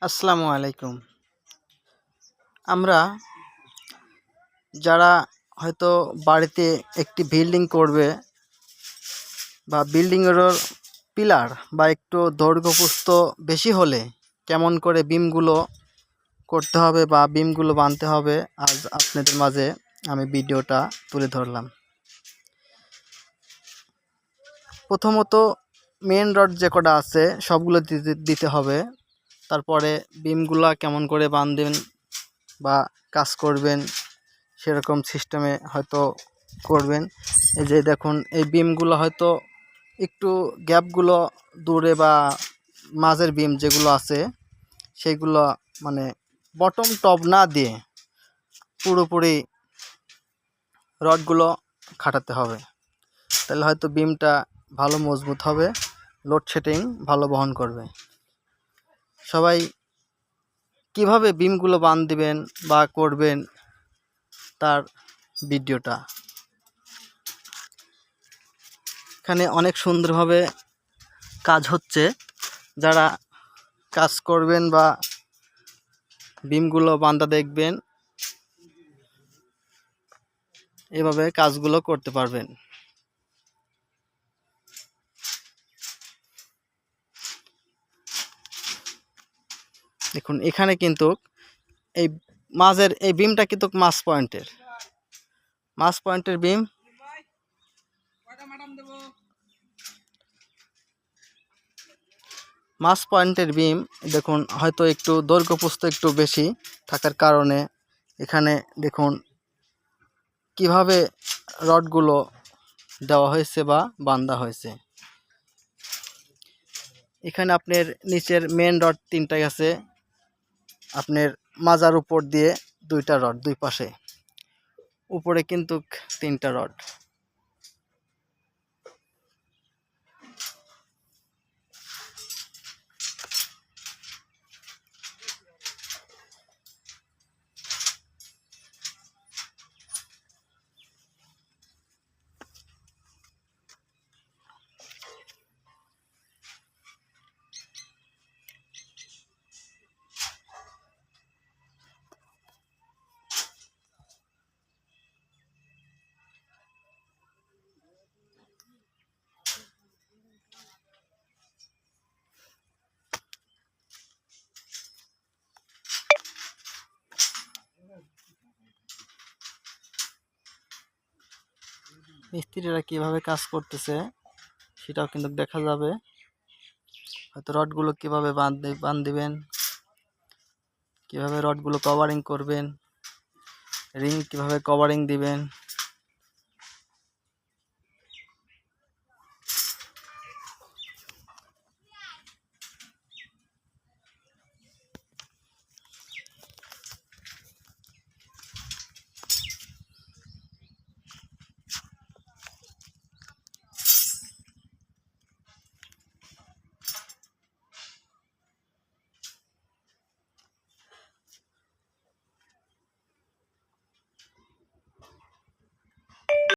আসসালামু আলাইকুম। আমরা যারা হয়তো বাড়িতে একটি বিল্ডিং করবে বা বিল্ডিংয়েরও পিলার বা একটু দৈর্ঘ্য-প্রস্থ বেশি হলে কেমন করে বিমগুলো করতে হবে বা বিমগুলো বাঁধতে হবে, আজ আপনাদের মাঝে আমি ভিডিওটা তুলে ধরলাম। প্রথমত মেন রড যে কটা আছে সবগুলো দিতে হবে। তারপরে বিমগুলা কেমন করে বাঁধবেন বা কাজ করবেন সেরকম সিস্টেমে হয়তো করবেন। এই যে দেখুন, এই বিমগুলো হয়তো একটু গ্যাপগুলো দূরে বা মাঝের বিম যেগুলো আছে সেইগুলো মানে বটম টপ না দিয়ে পুরোপুরি রডগুলো খাটাতে হবে। তাহলে হয়তো বিমটা ভালো মজবুত হবে, লোডশেডিং ভালো বহন করবে। সবাই কিভাবে বিমগুলো দিবেন বা করবেন তার ভিডিওটা এখানে অনেক সুন্দরভাবে কাজ হচ্ছে। যারা কাজ করবেন বা বিমগুলো বাঁধা দেখবেন, এভাবে কাজগুলো করতে পারবেন। দেখুন, এখানে কিন্তু এই মাঝের এই বিমটা কিন্তু মাছ পয়েন্টের বিম। মাছ পয়েন্টের বিম দেখুন, হয়তো একটু দৈর্ঘ্য-প্রস্থ একটু বেশি থাকার কারণে এখানে দেখুন কিভাবে রডগুলো দেওয়া হয়েছে বা বাঁধা হয়েছে। এখানে আপনার নিচের মেন রড 3টা গেছে, আপনার মাজার উপর দিয়ে 2টা রড, দুই পাশে, উপরে কিন্তু 3টা রড। মিস্ত্রিরা কিভাবে কাজ করতেছে সেটাও কিন্তু দেখা যাবে। হয়তো রডগুলো কিভাবে বাঁধবেন, কিভাবে রডগুলো কভারিং করবেন, রিং কিভাবে কভারিং দিবেন।